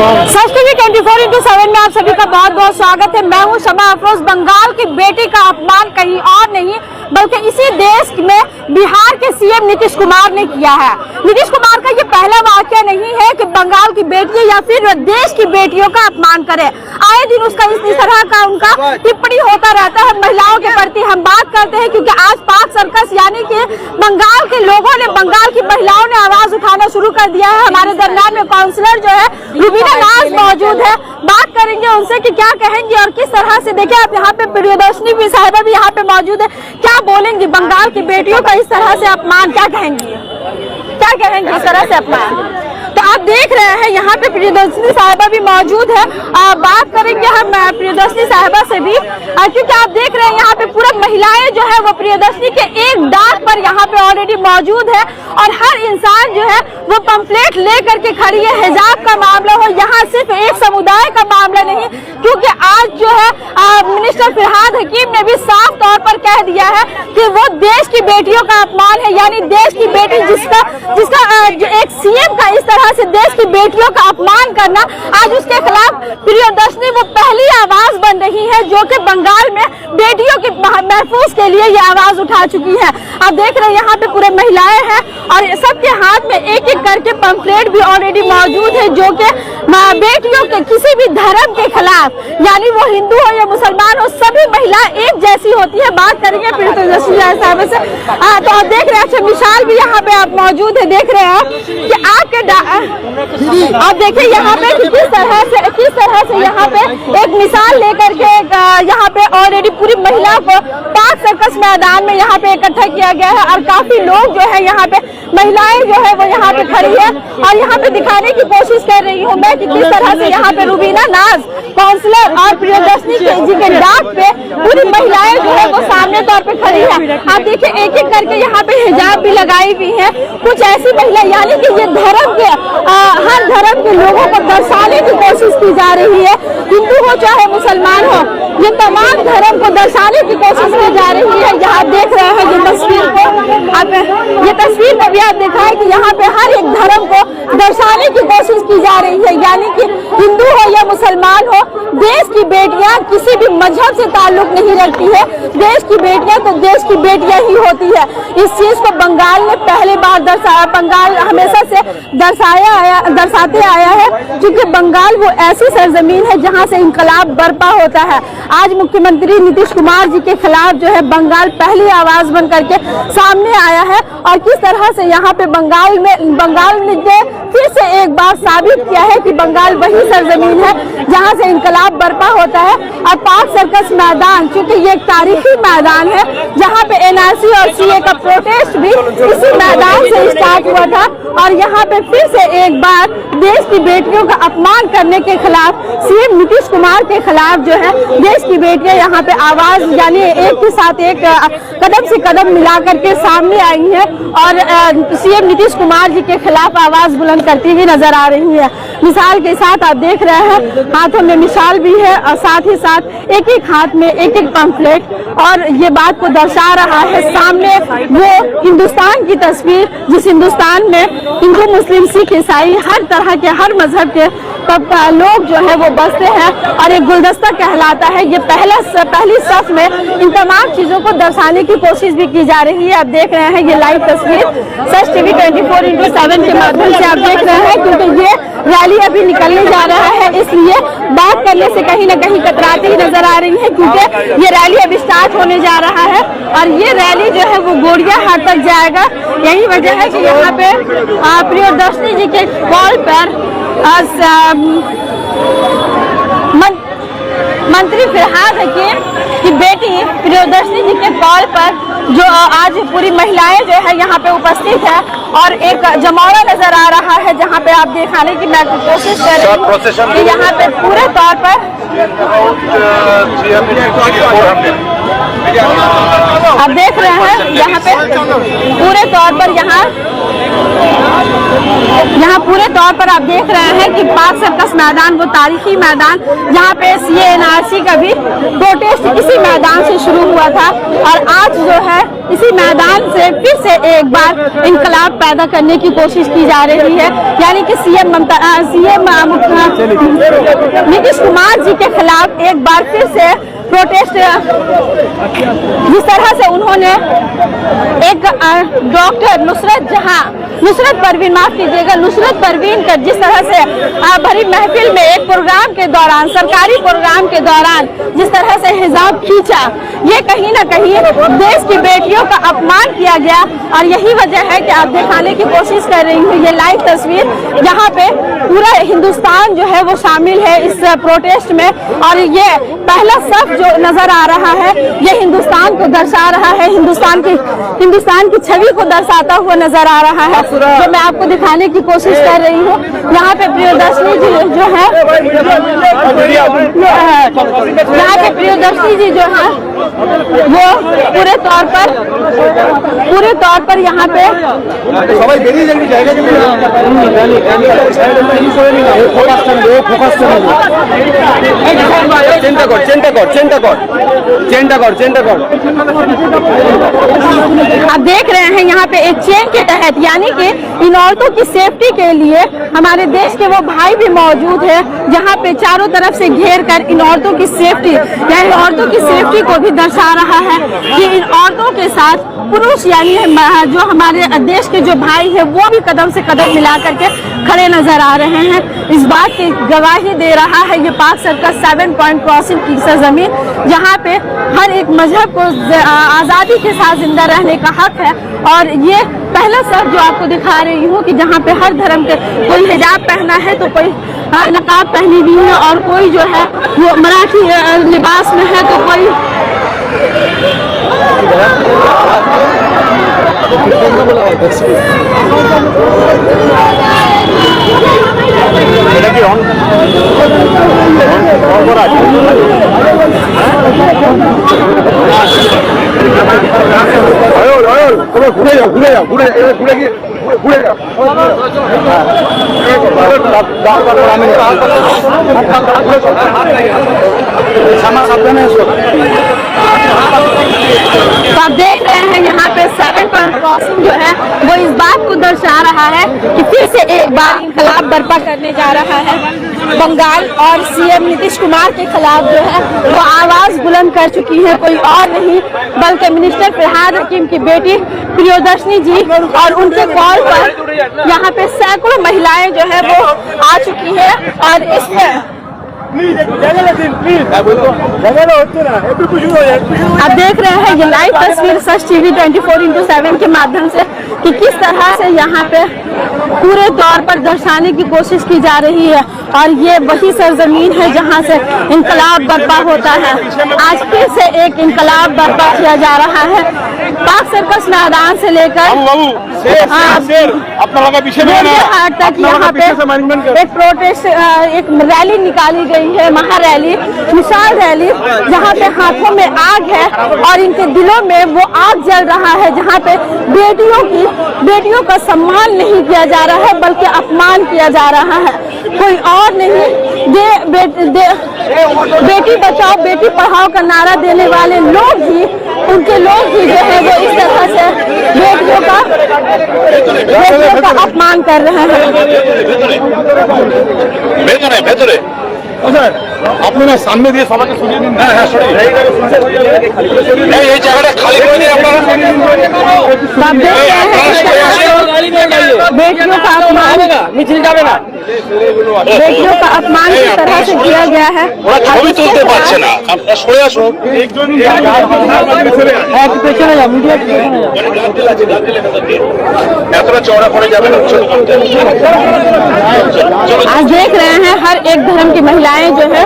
सच TV 24x7 में आप सभी का बहुत बहुत स्वागत है। मैं हूं शमा अफरोज। बंगाल की बेटी का अपमान कहीं और नहीं बल्कि इसी देश में बिहार के सीएम नीतीश कुमार ने किया है। नीतीश कुमार का ये पहला वाकया नहीं है कि बंगाल की बेटियां या फिर देश की बेटियों का अपमान करे। आए दिन उसका इस तरह का उनका टिप्पणी होता रहता है महिलाओं के प्रति। हम बात करते हैं क्योंकि आज पाक सर्कस यानी कि बंगाल के लोगों ने, बंगाल की महिलाओं ने आवाज उठाना शुरू कर दिया है। हमारे दरमियान में काउंसलर जो है रुबीना नाज मौजूद है। बात करेंगे उनसे कि क्या कहेंगी और किस तरह से। देखिए आप यहाँ पे प्रियदर्शनी भी साहिबा भी यहाँ पे मौजूद है। क्या बोलेंगी बंगाल की बेटियों का इस तरह से अपमान? क्या कहेंगी इस तरह से अपमान? तो आप देख रहे हैं यहाँ पे प्रियदर्शनी साहिबा भी मौजूद है। बात करेंगे हम प्रियदर्शनी साहिबा से भी क्योंकि आप देख रहे हैं यहाँ पे पूरा महिलाएं जो है वो प्रियदर्शनी के एक डाक पर यहाँ पे ऑलरेडी मौजूद है और हर इंसान जो है वो पंफलेट लेकर के खड़ी है। हिजाब का मामला हो, यहाँ सिर्फ एक समुदाय का मामला नहीं, क्योंकि आज जो है मिनिस्टर फिरहाद हकीम ने भी साफ तौर पर कह दिया है कि वो देश की बेटियों का अपमान है। यानी देश की बेटी जिसका एक सीएम का इस तरह से देश की बेटियों का अपमान करना, आज उसके खिलाफ प्रियदर्शनी वो पहली आवाज बन रही है जो कि बंगाल में बेटियों के महफूज के लिए ये आवाज उठा चुकी है। आप देख रहे हैं यहाँ पे पूरे महिलाएं हैं और सबके हाथ में एक एक करके पंफलेट भी ऑलरेडी मौजूद है जो कि बेटियों के किसी भी धर्म के खिलाफ, यानी वो हिंदू हो या मुसलमान हो, सभी महिला एक जैसी होती है। बात करेंगे प्रियदर्शनी साहब से। तो आप देख रहे हैं मिसाल भी यहाँ पे आप मौजूद है। देख रहे हैं कि आपके आप देखिए यहाँ पे किस तरह से यहाँ पे एक मिसाल लेकर के यहाँ पे ऑलरेडी पूरी महिला को पाक सर्कस मैदान में यहाँ पे इकट्ठा किया गया है और काफी लोग जो है यहाँ पे महिलाएं जो है वो यहाँ पे खड़ी है और यहाँ पे दिखाने की कोशिश कर रही हूँ मैं कि किस तरह से यहाँ पे रुबीना नाज काउंसलर और प्रियदर्शनी जी के डाक पे पूरी महिलाएं जो है वो सामने तौर पे खड़ी है। आप देखिए एक एक करके यहाँ पे हिजाब भी लगाई हुई है। कुछ ऐसी महिला, यानी कि ये धर्म के हर धर्म के लोगों को दर्शाने की कोशिश की जा रही है। हिंदू हो चाहे मुसलमान हो, ये तमाम धर्म को दर्शाने की कोशिश की जा रही है। यहाँ देख रहे हैं ये तस्वीर को, ये तस्वीर में भी आप देखा है कि यहाँ पे हर एक धर्म को दर्शाने की कोशिश की जा रही है। यानी कि हिंदू हो या मुसलमान हो, देश की बेटियां किसी भी मजहब से ताल्लुक नहीं रखती है। देश की बेटियां तो देश की बेटियां ही होती है। इस चीज को बंगाल ने पहली बार दर्शाया, बंगाल हमेशा से दर्शाते आया है क्योंकि बंगाल वो ऐसी सरजमीन है जहां से इंकलाब बर्पा होता है। आज मुख्यमंत्री नीतीश कुमार जी के खिलाफ जो है बंगाल पहली आवाज बन करके सामने आया है और किस तरह से यहाँ पे बंगाल ने फिर से एक बार साबित किया है कि बंगाल वही सरजमीन है जहाँ से इंकलाब बर्पा होता है। और पाक सर्कस मैदान चूंकि ये एक तारीखी मैदान है जहाँ पे एनआरसी और सीए का प्रोटेस्ट भी इसी मैदान से स्टार्ट हुआ था और यहाँ पे फिर से एक बार देश की बेटियों का अपमान करने के खिलाफ सीएम नीतीश कुमार के खिलाफ जो है देश की बेटियां यहाँ पे आवाज यानी एक के साथ एक कदम से कदम मिला करके सामने आई है और सीएम नीतीश कुमार जी के खिलाफ आवाज बुलंद करती हुई नजर आ रही है। मिसाल के साथ आप देख रहे हैं हाथों में मिसाल भी है और साथ ही साथ एक एक हाथ में एक एक पंफलेट और ये बात को दर्शा रहा है सामने वो हिंदुस्तान की तस्वीर जिस हिंदुस्तान में हिंदू, मुस्लिम, सिख, ईसाई हर तरह के हर मजहब के लोग जो है वो बसते हैं और एक गुलदस्ता कहलाता है। ये पहली सफ में इन तमाम चीजों को दर्शाने की कोशिश भी की जा रही है। आप देख रहे हैं ये लाइव तस्वीर सच टीवी 24x7 के माध्यम से आप देख रहे हैं क्योंकि ये रैली अभी निकलने जा रहा है, इसलिए बात करने से कहीं ना कहीं कतराती ही नजर आ रही है क्योंकि ये रैली अभी स्टार्ट होने जा रहा है और ये रैली जो है वो गोड़िया हाट तक जाएगा। यही वजह है कि यहाँ पे प्रियदर्शनी जी के कॉल पर मंत्री फिरहाद हकीम की बेटी प्रियदर्शनी जी के कॉल पर जो आज पूरी महिलाएं जो है यहाँ पे उपस्थित है और एक जमावड़ा नजर आ रहा है जहाँ पे आप दिखाने की मैं कोशिश कर रही हूँ कि यहाँ पे पूरे तौर पर आप देख रहे हैं यहाँ पे पूरे तौर पर यहाँ यहाँ पूरे तौर पर आप देख रहे हैं कि पाक सर्कस मैदान वो तारीखी मैदान जहाँ पे CA/NRC का भी प्रोटेस्ट इसी मैदान से शुरू हुआ था और आज जो है इसी मैदान से फिर से एक बार इंकलाब पैदा करने की कोशिश की जा रही है। यानी कि सीएम नीतीश कुमार जी के खिलाफ एक बार फिर से प्रोटेस्ट, जिस तरह से उन्होंने एक डॉक्टर नुसरत परवीन, माफ कीजिएगा, नुसरत परवीन का जिस तरह से भरी महफिल में एक प्रोग्राम के दौरान, सरकारी प्रोग्राम के दौरान जिस तरह से हिजाब खींचा, ये कहीं ना कहीं देश की बेटियों का अपमान किया गया। और यही वजह है कि आप दिखाने की कोशिश कर रही हूँ ये लाइव तस्वीर, जहाँ पे पूरा हिंदुस्तान जो है वो शामिल है इस प्रोटेस्ट में। और ये पहला सफ जो नजर आ रहा है ये हिंदुस्तान को दर्शा रहा है, हिंदुस्तान की छवि को दर्शाता हुआ नजर आ रहा है, जो मैं आपको दिखाने की कोशिश कर रही हूँ। यहाँ पे प्रियदर्शनी जी जो है, यहाँ पे प्रियदर्शनी जी जो है वो पूरे तौर पर यहाँ पे आप देख रहे हैं यहाँ पे एक चेन के तहत, यानी कि इन औरतों की सेफ्टी के लिए हमारे देश के वो भाई भी मौजूद है, जहाँ पे चारों तरफ से घेर कर इन औरतों की सेफ्टी, यानी औरतों की सेफ्टी को भी दर्शा रहा है कि इन औरतों के साथ पुरुष यानी जो हमारे देश के जो भाई है वो भी कदम से कदम मिला करके खड़े नजर आ रहे हैं। इस बात की गवाही दे रहा है ये पाक सर्कस 7 पॉइंट क्रॉसिंग की सरजमीन, जहाँ पे हर एक मजहब को आज़ादी के साथ जिंदा रहने का हक है। और ये पहला सब जो आपको दिखा रही हूँ कि जहाँ पे हर धर्म के, कोई हिजाब पहना है तो कोई नकाब पहनी हुई है, और कोई जो है वो मराठी लिबास में है तो कोई तो आप देख रहे हैं यहाँ पे 7 पॉइंट क्रॉसिंग जो है वो इस बात को दर्शा रहा है कि फिर से एक बार इंकलाब बर्पा करने जा रहा है बंगाल, और सीएम नीतीश कुमार के खिलाफ जो है वो आवाज बुलंद कर चुकी है कोई और नहीं बल्कि मिनिस्टर फरहाद हकीम की बेटी प्रियदर्शनी जी। और उनके कॉल पर यहाँ पे सैकड़ों महिलाएं जो है वो आ चुकी है। और इसमें आप देख रहे हैं ये लाइव तस्वीर सच टीवी 24/7 के माध्यम से कि किस तरह से यहाँ पे पूरे तौर पर दर्शाने की कोशिश की जा रही है। और ये वही सरजमीन है जहाँ से इंकलाब बर्पा होता है। आज फिर से एक इंकलाब बर्पा किया जा रहा है पाक सर्कस मैदान से लेकर हाट तक। यहाँ पे एक प्रोटेस्ट, एक रैली निकाली गई है, महारैली, विशाल रैली, जहाँ पे हाथों में आग है और इनके दिलों में वो आग जल रहा है, जहाँ पे बेटियों का सम्मान नहीं किया जा रहा है बल्कि अपमान किया जा रहा है। कोई और नहीं, बेटी बचाओ बेटी पढ़ाओ का नारा देने वाले लोग ही, उनके लोग ही जो है वो इस तरह से बेटियों का अपमान कर रहे हैं। আপনি না সামনে দিয়ে সবাইকে সরিয়ে দিন। হ্যাঁ হ্যাঁ সরিয়ে এই জায়গাটা খালি করে দিন আপনারা। बेटियों का अपमान, মিছিল যাবে না, बेटियों का अपमान किस तरह से किया गया है। ওরা ছবি তুলতে পারছে না, আপনারা সরে আসুন। একজন পেছনে যাও, মিডিয়া পেছনে যাও। এতটা চওড়া করে যাবে না, ছোট করতে। आज देख रहे हैं हर एक धर्म की महिलाएं जो है,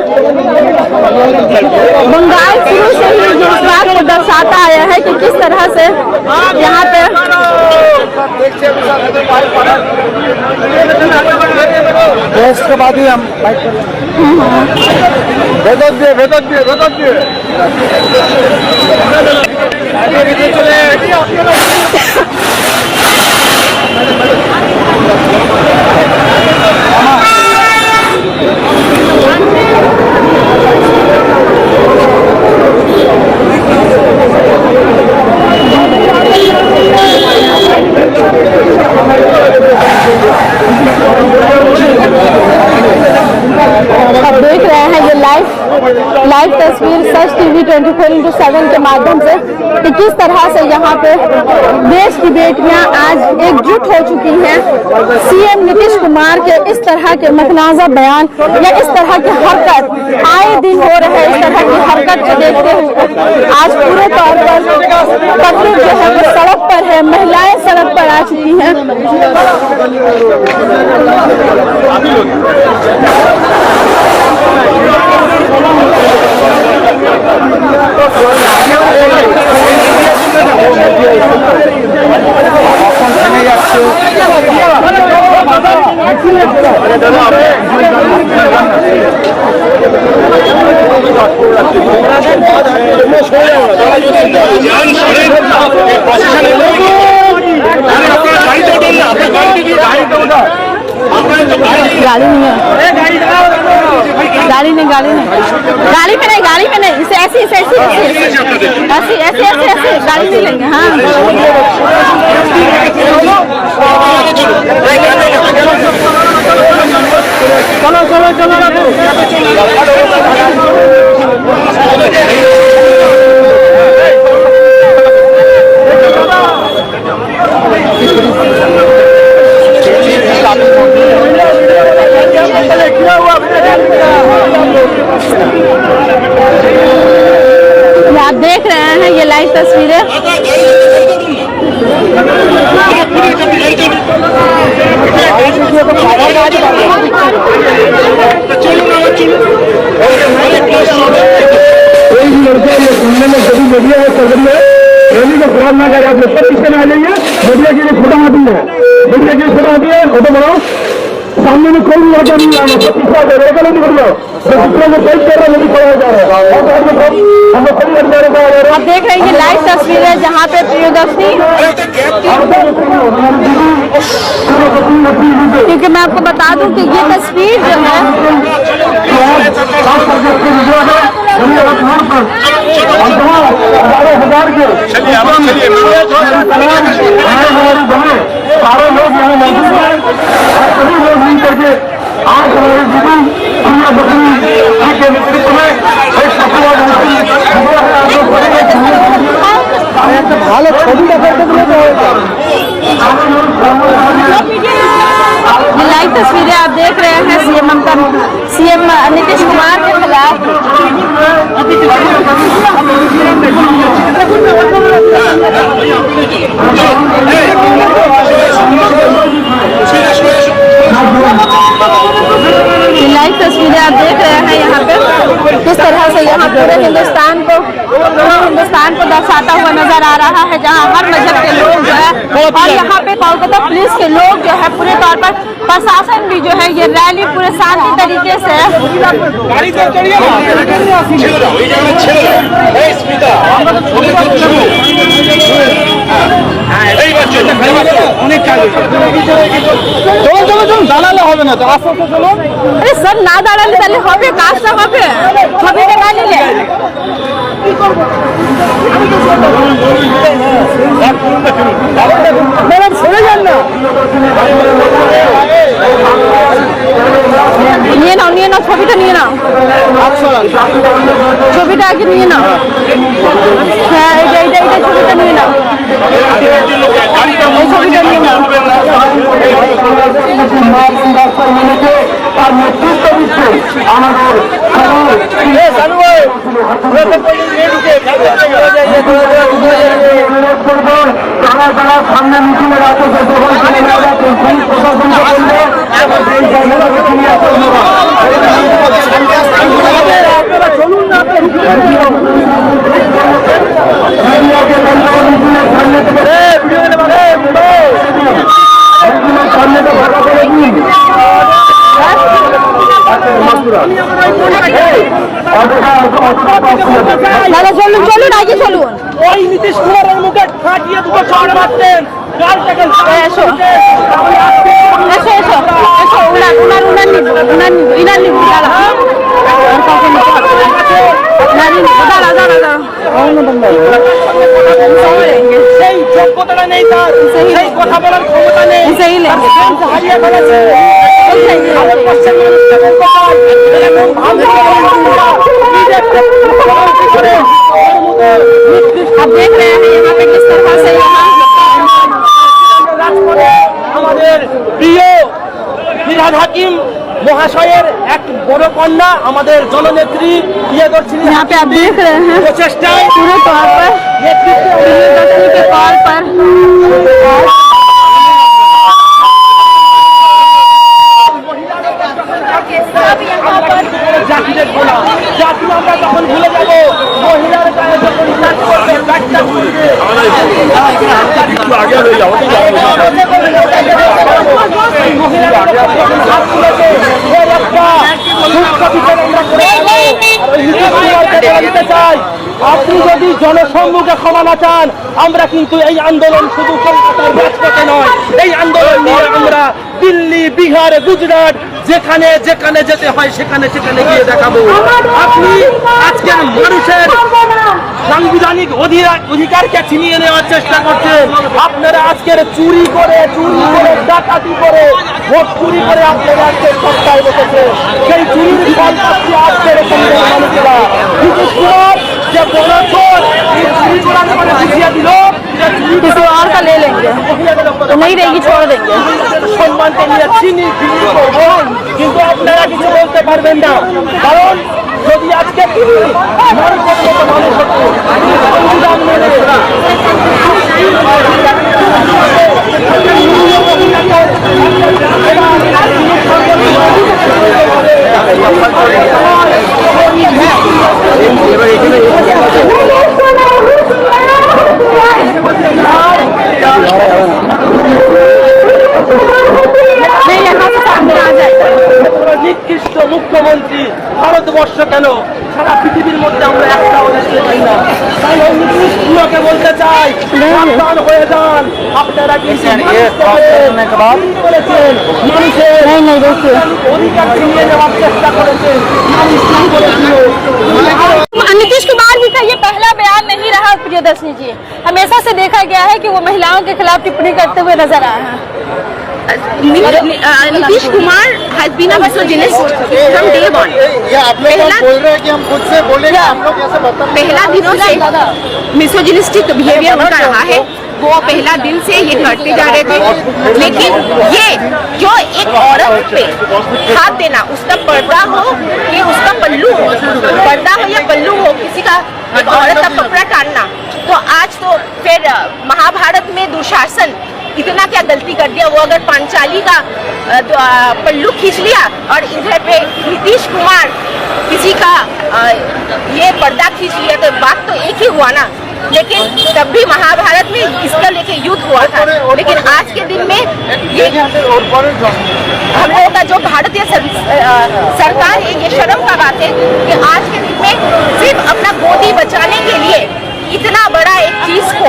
बंगाल शुरू से ही जो इस बात को दर्शाता आया है कि किस तरह से यहाँ पे इसके बाद ही हम भेदक दिए चले आप देख रहे हैं ये लाइव तस्वीर सच टीवी 24x7 के माध्यम से कि किस तरह से यहाँ पे देश की बेटियां आज एकजुट हो चुकी हैं सीएम नीतीश कुमार के इस तरह के मतनाज़ा बयान या इस तरह की हरकत आए दिन हो रहे इस तरह की हरकत को देखते हुए आज पूरे तौर पर पब्लिक जो है वो सड़क पर है, महिलाएं सड़क पर आ चुकी हैं। गाड़ी नहीं है, गाड़ी नहीं, गाड़ी में नहीं, इसे ऐसे गाड़ी नहीं लेंगे। हाँ आप देख रहे हैं ये लाइव तस्वीरें। सुनने में जब मीडिया है रैली को खराब ना करे, आप लोग पीछे में आ जाइए। मीडिया के लिए छोटा हाथी है, मीडिया के लिए छोटा हाथी है, फोटो बनाओ। सामने में कोई लड़का नहीं आना, पीछा रेखा नहीं निकल जाओ, दूसरों को कोई कर रहा नहीं खड़ा जा रहा है। आप देख रहे हैं ये लाइव तस्वीरें जहाँ पे प्रियदर्शनी, क्योंकि मैं आपको बता दूं कि ये तस्वीर जो है सारे लोग यहाँ मौजूद हैं, सभी लोग मिल करके आज हमारे के नेतृत्व में ভালো ছবি लाइव तस्वीरें आप देख रहे हैं सीएम नीतीश कुमार के खिलाफ। लाइव तस्वीरें आप देख रहे हैं यहाँ पे किस तरह से यहाँ पूरे हिंदुस्तान को दर्शाता हुआ नजर आ रहा है, जहाँ हर मजहब के लोग जो है और यहाँ पे कोलकाता पुलिस के लोग जो है पूरे तौर पर प्रशासन भी जो है ये रैली पूरे शांति तरीके से দাঁড়ালে হবে না তো, আস্তে আস্তে চলো। अरे सर ना दाঁড়ালে তাহলে হবে, কাজটা হবে, ছবিটা না নিলে ম্যাডাম সরে যান না। নিয়ে নাও ছবিটা নিয়ে নাও, ছবিটা আগে নিয়ে নাও। হ্যাঁ এইটা ছবিটা নিয়ে নাও, এই ছবিটা নিয়ে নাও। সামনে মিছিলে চলুন না সামনে তো ভালো করে দিন। দাদা চলুন আগে চলুন। ওই নীতিশ কুমারের মুখে ফাটিয়ে দুটো চড় মারতেন, Eso. সেই যোগ্যতা নেই তার, সেই কথা বলার ক্ষমতা নেই, सही लेंगे হারিয়ে ফেলেছে। ভারতবর্ষের মানুষকে বলতে চাই, এরকম आप देख रहे हैं यहाँ पे किस तरह से আমাদের প্রিয় ফিরহাদ হাকিম মহাশয়ের এক বড় কন্যা, আমাদের জননেত্রী প্রিয়দর্শিনী यहाँ पे आप देख रहे हैं প্রচেষ্টায় पूरे तौर पर प्रियदर्शनी के कॉल पर জাতিদের গোলা, জাতি আমরা যখন ভুলে যাব, মহিলার গায়ে যখন কাজ করবে, ব্যাগটা খুলবে। একটু আগে হয়ে যাও আপনি যদি জনসম্মুখে ক্ষমা না চান, আমরা কিন্তু এই আন্দোলন শুধু কলকাতার রাজপথে নয়, এই আন্দোলন নিয়ে আমরা দিল্লি, বিহার, গুজরাট, যেখানে যেখানে যেতে হয় সেখানে সেখানে গিয়ে দেখাবো। আপনি আজকের মানুষের সাংবিধানিক অধিকারকে ছিনিয়ে নেওয়ার চেষ্টা করছেন। আপনারা আজকের চুরি করে ডাকাতি করে ভোট চুরি করে আপনারা আজকে সরকার বসেছে। সেই চুরির ফল পাচ্ছি আজকের এখানকার মানুষেরা। নীতিশ কুমার যে বড় চোর, এই চুরি করার পরে বুঝিয়ে দিল যে চুরি किसी और का ले लेंगे तो नहीं रहेगी, छोड़ देंगे। সম্মানকে নিয়ে চিনি বিক্রি করবো, কিন্তু আপনারা কিছু বলতে পারবেন না। কারণ যদি আজকে মানুষের মতো মানুষ হতো, সংবিধান মেনে नहीं यहाँ से सामने आ जाएगा। নিকৃষ্ট মুখ্যমন্ত্রী ভারতবর্ষ কেন সারা পৃথিবীর মধ্যে আমরা একটা দেখতে পাই না। তাই ওই নীতিশ কুমারকে বলতে চাই, সাবধান হয়ে যান। আপনারা কিন্তু করেছেন, মানুষের অধিকার ছিনিয়ে নেওয়ার চেষ্টা করেছেন, মানুষ কি করেছিল। नीतीश कुमार जी का ये पहला बयान नहीं रहा प्रियदर्शनी जी, हमेशा से देखा गया है कि वो महिलाओं के खिलाफ टिप्पणी करते हुए नजर आए हैं। Nitish Kumar has been a misogynist from day one. ये आप लोग बोल रहे हैं कि हम खुद से बोले, हम लोग ऐसे बता पहला दिनों से मिसोजिनिस्टिक बिहेवियर उनका रहा है। वो पहला दिन से ये करते जा रहे थे, लेकिन ये जो एक औरत पे हाथ देना, उसका पर्दा हो कि उसका पल्लू हो, पर्दा हो या पल्लू हो, किसी का एक औरत का कपड़ा टानना, तो आज तो फिर महाभारत में दुशासन इतना क्या गलती कर दिया। वो अगर पांचाली का पल्लू खींच लिया और इधर पे नीतीश कुमार किसी का ये पर्दा खींच लिया, तो बात तो एक ही हुआ ना। लेकिन तब भी महाभारत में इसका लेके युद्ध हुआ था, लेकिन आज के दिन में ये हम लोगों का जो भारतीय सरकार है, ये शर्म का बात है कि आज के दिन में सिर्फ अपना गोदी बचाने के लिए इतना बड़ा एक चीज को,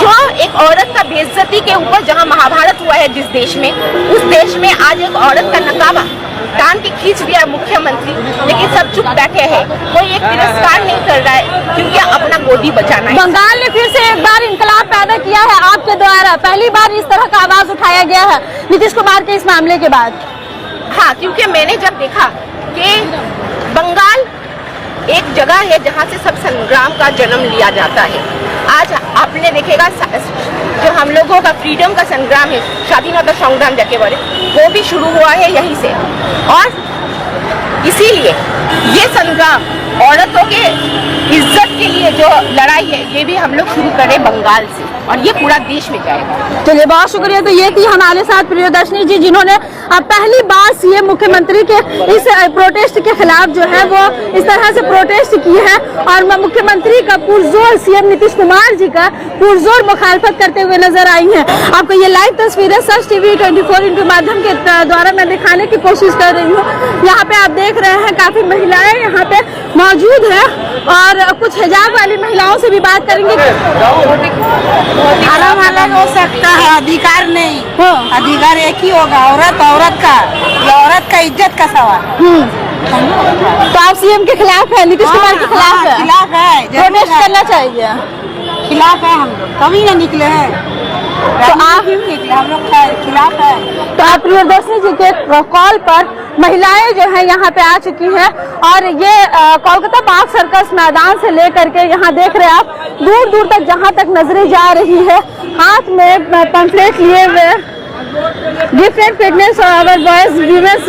जो एक औरत का बेइज्जती के ऊपर, जहां महाभारत हुआ है जिस देश में, उस देश में आज एक औरत का नकाबा टान के खींच दिया मुख्यमंत्री, लेकिन सब चुप बैठे हैं, कोई एक तिरस्कार नहीं कर रहा है, क्योंकि अपना गोदी बचाना है। बंगाल ने फिर से एक बार इंकलाब पैदा किया है आपके द्वारा, पहली बार इस तरह का आवाज उठाया गया है नीतीश कुमार के इस मामले के बाद। हाँ, क्योंकि मैंने जब देखा कि बंगाल एक जगह है जहाँ से सब संग्राम का जन्म लिया जाता है। आज आपने देखेगा जो हम लोगों का फ्रीडम का संग्राम है, स्वाधीनता संग्राम जाके बोले, वो भी शुरू हुआ है यहीं से। और इसीलिए ये संग्राम औरतों के इज्जत के लिए जो लड़ाई है, ये भी हम लोग शुरू करें बंगाल से, और ये पूरा देश में जाएगा। चलिए, बहुत शुक्रिया। तो ये थी हमारे साथ प्रियदर्शनी जी, जिन्होंने पहली बार सीएम मुख्यमंत्री के इस प्रोटेस्ट के खिलाफ जो है वो इस तरह से प्रोटेस्ट की है, और मुख्यमंत्री का पुरजोर, सीएम नीतीश कुमार जी का पुरजोर मुखालफत करते हुए नजर आई हैं। आपको ये लाइव तस्वीरें सच टीवी 24x माध्यम के द्वारा मैं दिखाने की कोशिश कर रही हूँ। यहाँ पे आप देख रहे हैं काफी महिलाएं यहाँ पे मौजूद है और कुछ हिजाब वाली महिलाओं से भी बात करेंगे। अलग अलग हो सकता है, अधिकार नहीं। अधिकार एक ही होगा, औरत का, ये औरत का इज्जत का सवाल। तो आप सीएम के खिलाफ है, नीतीश कुमार के खिलाफ है? खिलाफ है, प्रोटेस्ट करना चाहिए। खिलाफ है हम लोग, कभी ना निकले हैं। तो आप क्यों निकले, हम लोग खिलाफ है। तो आप प्रियदर्शनी जी के कॉल पर महिलाएं जो है यहाँ पे आ चुकी हैं और ये कोलकाता बाग सर्कस मैदान से लेकर के यहाँ देख रहे हैं आप, दूर दूर तक जहाँ तक नजरें जा रही है, हाथ में पंफलेट लिए हुए डिफरेंट फिटनेस और अवर वॉइस वीमेंस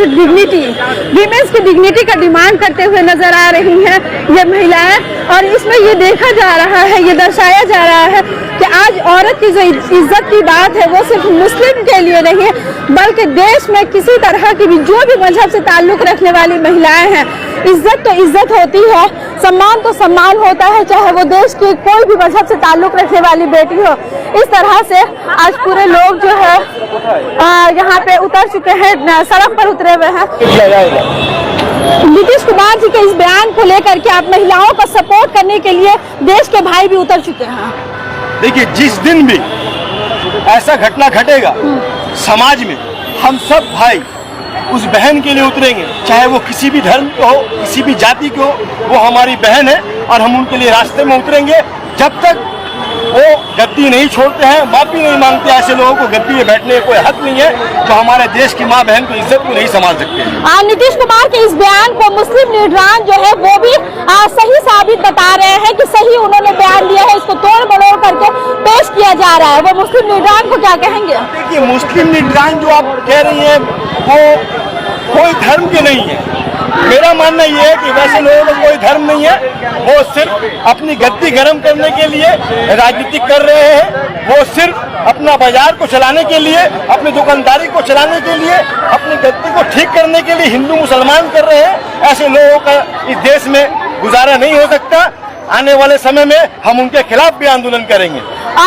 की डिग्निटी का डिमांड करते हुए नजर आ रही हैं ये महिलाएं। और इसमें ये देखा जा रहा है, ये दर्शाया जा रहा है कि आज औरत की जो इज्जत की बात है वो सिर्फ मुस्लिम के लिए नहीं है, बल्कि देश में किसी तरह की भी जो भी मजहब से ताल्लुक रखने वाली महिलाएं हैं, इज्जत तो इज्जत होती है, सम्मान तो सम्मान होता है, चाहे वो देश की कोई भी मजहब से ताल्लुक रखने वाली बेटी हो। इस तरह से आज पूरे लोग जो है यहाँ पे उतर चुके हैं, सड़क पर उतरे हुए हैं। नीतीश कुमार जी के इस बयान को लेकर के आप महिलाओं का सपोर्ट करने के लिए देश के भाई भी उतर चुके हैं। देखिए, जिस दिन भी ऐसा घटना घटेगा समाज में, हम सब भाई उस बहन के लिए उतरेंगे, चाहे वो किसी भी धर्म को हो, किसी भी जाति को हो, वो हमारी बहन है और हम उनके लिए रास्ते में उतरेंगे। जब तक वो गद्दी नहीं छोड़ते हैं, माफी नहीं मांगते, ऐसे लोगों को गद्दी में बैठने का कोई हक नहीं है, तो हमारे देश की माँ बहन को इज्जत को नहीं संभाल सकते। नीतीश कुमार के इस बयान को मुस्लिम लीडरान जो है वो भी सही साबित बता रहे हैं कि सही उन्होंने बयान दिया है, इसको तोड़ मरोड़ करके पेश किया जा रहा है। वो मुस्लिम लीडरान को क्या कहेंगे? देखिए, मुस्लिम लीडरान जो आप कह रही हैं वो कोई धर्म के नहीं है। मेरा मानना ये है कि वैसे लोगों का कोई धर्म नहीं है, वो सिर्फ अपनी गद्दी गर्म करने के लिए राजनीति कर रहे हैं, वो सिर्फ अपना बाजार को चलाने के लिए, अपनी दुकानदारी को चलाने के लिए, अपनी गद्दी को ठीक करने के लिए हिंदू मुसलमान कर रहे हैं। ऐसे लोगों का इस देश में गुजारा नहीं हो सकता। आने वाले समय में हम उनके खिलाफ भी आंदोलन करेंगे।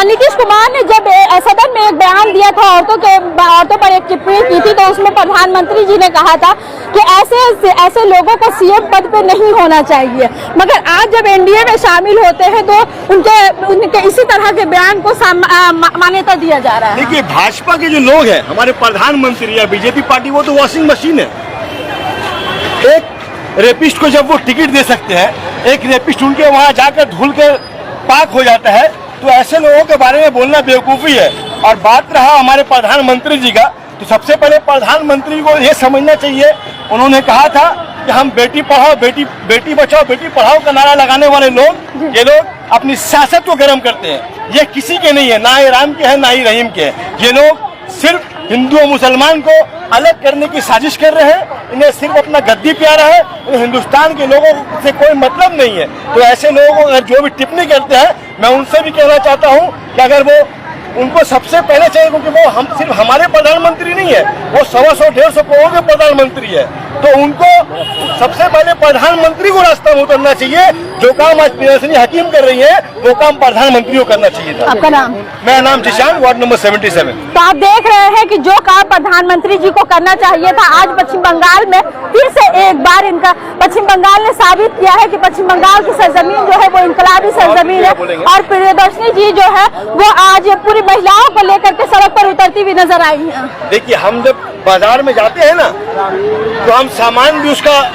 नीतीश कुमार ने जब सदन में एक बयान दिया था, औरतों पर एक टिप्पणी की थी, तो उसमें प्रधानमंत्री जी ने कहा था कि ऐसे लोगों को सीएम पद पे नहीं होना चाहिए। मगर आज जब एनडीए में शामिल होते हैं तो उनके इसी तरह के बयान को मान्यता दिया जा रहा है। देखिए, भाजपा के जो लोग हैं, हमारे प्रधानमंत्री या बीजेपी पार्टी, वो तो वॉशिंग मशीन है। एक रेपिस्ट को जब वो टिकट दे सकते हैं, एक रेपिस्ट उनके वहां जाकर धुल कर पाक हो जाता है, तो ऐसे लोगों के बारे में बोलना बेवकूफ़ी है। और बात रहा हमारे प्रधानमंत्री जी का, तो सबसे पहले प्रधानमंत्री को ये समझना चाहिए, उन्होंने कहा था कि हम बेटी पढ़ाओ बेटी बचाओ बेटी पढ़ाओ का नारा लगाने वाले लोग, ये लोग अपनी सियासत को गर्म करते हैं। ये किसी के नहीं है, ना ही राम के हैं ना ही रहीम के हैं। ये लोग सिर्फ हिंदू और मुसलमान को अलग करने की साजिश कर रहे हैं। इन्हें सिर्फ अपना गद्दी प्यारा है, हिंदुस्तान के लोगों से कोई मतलब नहीं है। तो ऐसे लोगों को अगर जो भी टिप्पणी करते हैं, मैं उनसे भी कहना चाहता हूं कि अगर वो उनको सबसे पहले चाहिए, क्योंकि वो हम सिर्फ हमारे प्रधानमंत्री नहीं है, वो 100-150 करोड़ के प्रधानमंत्री है, तो उनको सबसे पहले प्रधानमंत्री को रास्ता में उतरना चाहिए। जो काम आज प्रियदर्शनी हकीम कर रही है, वो काम प्रधानमंत्री को करना चाहिए था। आपका नाम? मेरा नाम जिशान, वार्ड नंबर 77। तो आप देख रहे हैं कि जो काम प्रधानमंत्री जी को करना चाहिए था, आज पश्चिम बंगाल में फिर से एक बार इनका पश्चिम बंगाल ने साबित किया है कि पश्चिम बंगाल की सरजमीन जो है वो इनकलाबी सरजमीन है। और प्रियदर्शनी जी जो है वो आज पूरी महिलाओं को लेकर के सड़क पर उतरती हुई नजर आई है। देखिए, हम जब बाजार में जाते हैं ना, तो हम सामान भी उसका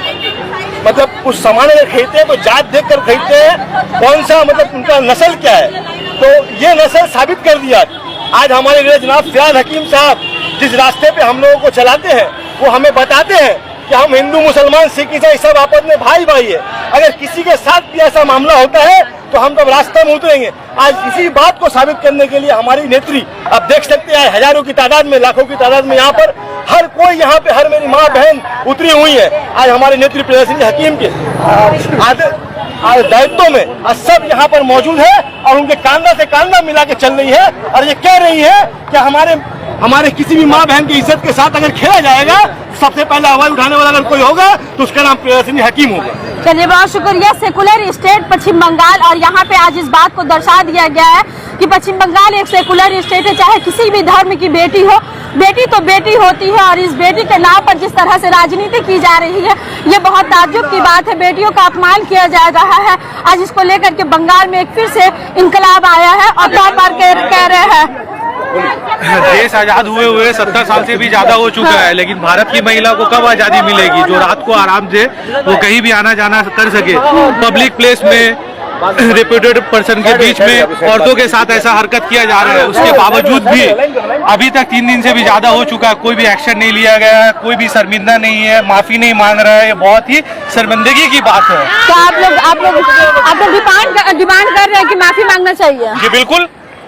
मतलब उस सामान अगर खरीदते हैं तो जात देख कर खरीदते हैं, कौन सा मतलब उनका नस्ल क्या है। तो ये नस्ल साबित कर दिया। आज हमारे जनाब फियाज हकीम साहब जिस रास्ते पे हम लोगों को चलाते हैं, वो हमें बताते हैं कि हम हिंदू मुसलमान सिख ईसाई सब आपस में भाई भाई है। अगर किसी के साथ भी ऐसा मामला होता है तो हम तब रास्ते में उतरेंगे। आज इसी बात को साबित करने के लिए हमारी नेत्री, आप देख सकते हैं, हजारों की तादाद में, लाखों की तादाद में यहाँ पर हर कोई यहाँ पे, हर मेरी माँ बहन उतरी हुई है। आज हमारे नेत्री प्रियदर्शनी हकीम के दायित्व में आज सब यहाँ पर मौजूद है और उनके कांधा से कांधा मिला के चल रही है और ये कह रही है कि हमारे हमारे किसी भी माँ बहन की इज्जत के साथ अगर खेला जाएगा, सबसे पहले आवाज उठाने वाला अगर कोई होगा तो उसका नाम प्रियदर्शनी हकीम होगा। चलिए, बहुत शुक्रिया। सेकुलर स्टेट पश्चिम बंगाल, और यहाँ पे आज इस बात को दर्शा दिया गया है कि पश्चिम बंगाल एक सेकुलर स्टेट है। चाहे किसी भी धर्म की बेटी हो, बेटी तो बेटी होती है, और इस बेटी के नाम पर जिस तरह से राजनीति की जा रही है, ये बहुत ताज्जुब की बात है। बेटियों का अपमान किया जा रहा है। आज इसको लेकर के बंगाल में एक फिर से इनकलाब आया है और तौर पर कह रहे हैं देश आजाद हुए 70 साल से भी ज्यादा हो चुका है, लेकिन भारत की महिला को कब आजादी मिलेगी जो रात को आराम से वो कहीं भी आना जाना कर सके। पब्लिक प्लेस में रेप्यूटेड पर्सन के बीच में औरतों के साथ ऐसा हरकत किया जा रहा है, उसके बावजूद भी अभी तक 3 दिन से भी ज्यादा हो चुका है, कोई भी एक्शन नहीं लिया गया है, कोई भी शर्मिंदा नहीं है, माफी नहीं मांग रहा है। ये बहुत ही शर्मिंदगी की बात है। तो आप लोग डिमांड कर रहे हैं कि माफी मांगना चाहिए? जी बिल्कुल,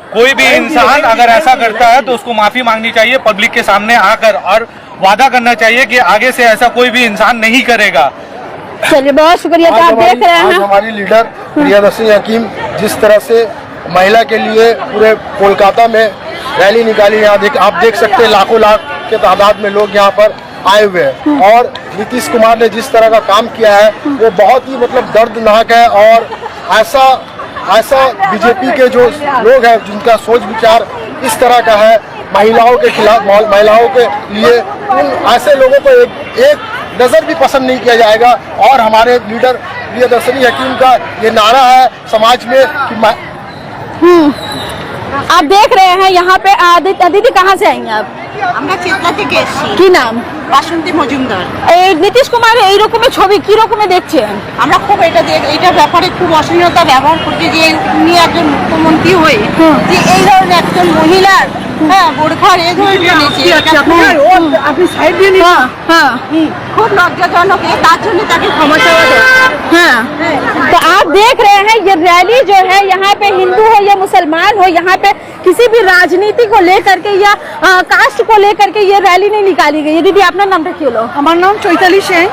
कोई भी इंसान अगर ऐसा करता है तो उसको माफी मांगनी चाहिए पब्लिक के सामने आकर, और वादा करना चाहिए कि आगे से ऐसा कोई भी इंसान नहीं करेगा। चलिए, बहुत शुक्रिया। तो आप देख रहे हैं हमारी लीडर प्रियदर्शनी हकीम जिस तरह से महिला के लिए पूरे कोलकाता में रैली निकाली, यहाँ आप देख सकते हैं लाखों के तादाद में लोग यहाँ पर आए हुए हैं, और नीतीश कुमार ने जिस तरह का काम किया है वो बहुत ही मतलब दर्दनाक है। और ऐसा बीजेपी के जो लोग हैं जिनका सोच विचार इस तरह का है, महिलाओं के खिलाफ, महिलाओं के लिए, उन ऐसे लोगों को एक नजर भी पसंद नहीं किया जाएगा। और हमारे लीडर प्रियदर्शनी हकीम का ये नारा है समाज में कि आप देख रहे हैं यहाँ पे दीदी कहाँ से आएंगे आप? আমরা চেতনা থেকে এসেছি। কি নাম? বাসন্তী মজুমদার। এই নীতিশ কুমার এই রকমের ছবি কি রকমে দেখছেন? আমরা খুব এইটার ব্যাপারে খুব অসহনীয়তা ব্যবহার করছি যে উনি একজন মুখ্যমন্ত্রী হয়ে যে এই ধরনের একজন মহিলার বোরখার এ ধরে টেনেছে, আপনি সাইড দিয়ে নিন। हाँ, খুব লজ্জাজনক। তার জন্য তাকে ক্ষমা চাওয়া দরকার। हाँ। तो आप देख रहे हैं ये रैली जो है, यहाँ पे हिंदू हो या मुसलमान हो, यहाँ पे किसी भी राजनीति को लेकर के या कास्ट को लेकर के ये रैली नहीं निकाली गई है। दीदी अपना नामটা কি হলো? আমার নাম চৈতালি সেন।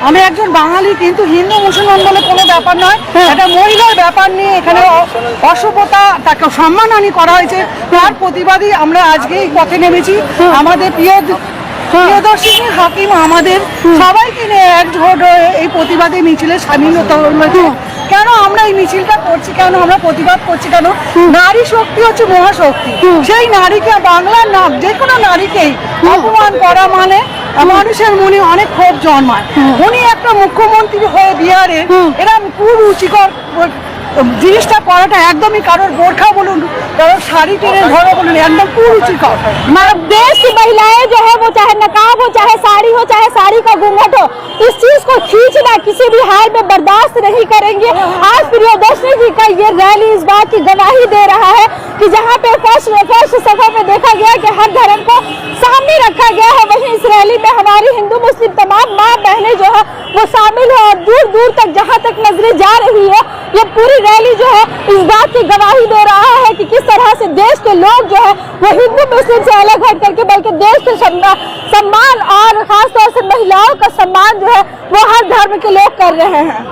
আমি একজন বাঙালি, কিন্তু হিন্দু মুসলমান বলে কোনো ব্যাপার নয়, এটা মহিলার ব্যাপার নিয়ে এখানে অসভ্যতা, তাকে সম্মানহানি করা হয়েছে, তার প্রতিবাদী আমরা আজকে এই পথে নেমেছি। আমাদের প্রিয়দর্শিনী হাকিম আমাদের সবাইকে নিয়ে একজোট হয়ে এই প্রতিবাদী মিছিলে সামিল হতে হয়েছে। কেন আমরা এই মিছিলটা করছি, কেন আমরা প্রতিবাদ করছি, কেন নারী শক্তি হচ্ছে মহাশক্তি। সেই নারীকে, বাংলার নাম যে কোনো নারীকেই অপমান করা মানে মানুষের মনে অনেক ক্ষোভ জন্মায়। উনি একটা মুখ্যমন্ত্রী হয়ে বিহারে এরকম কুরুচিকর জিনিসটা করাটা একদমই, কারোর বোরখা বলুন, কারোর শাড়ি টেনে ধরা বলুন, একদম কুरुचिकर। देश की महिलाएं जो है वो चाहे नकाब हो, चाहे साड़ी का घूंघट हो, इस चीज को खींचना किसी भी हाल में बर्दाश्त नहीं करेंगे। आज प्रियदर्शनी जी का ये रैली इस बात की गवाही दे रहा है कि जहाँ पे फर्स्ट सफर में देखा गया कि हर धर्म को सामने रखा गया है, वहीं इस रैली में हमारी हिंदू मुस्लिम तमाम माँ बहनें जो है वो शामिल है। और दूर दूर तक जहाँ तक नजरें जा रही है, ये पूरी रैली जो है इस बात की गवाही दे रहा है कि किस तरह से देश के लोग जो है वो हिंदू मुस्लिम से अलग हट करके बल्कि देश के सम्मान और खासतौर से महिलाओं का सम्मान जो है वो हर धर्म के लोग कर रहे हैं।